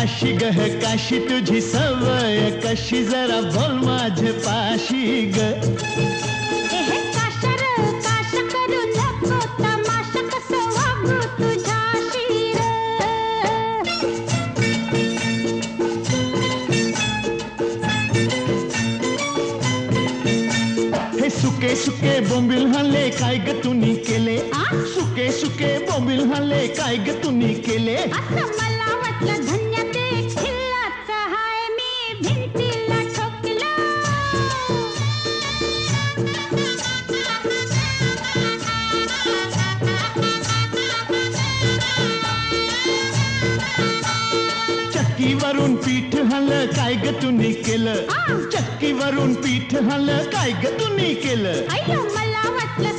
काशी गह काशी तुझी सवय कशी जरा बोल माझे पाशी ग काशर काश करू नको तमाशा कसं वागू तुझ्याशी हे सुके सुके बोंबिल हल्ले काय ग तुनी केले सुके सुके बोंबिल हल्ले काय ग तुनी केले असं मला वाटलं धन्य ते खिल्लाचं हाय मी भिंतीला ठोकलं चक्कीवरून पीठ हल्लं काय ग तुनी केलं चक्कीवरून पीठ हल्लं काय ग तुनी केलं अय्यो मला वाटलं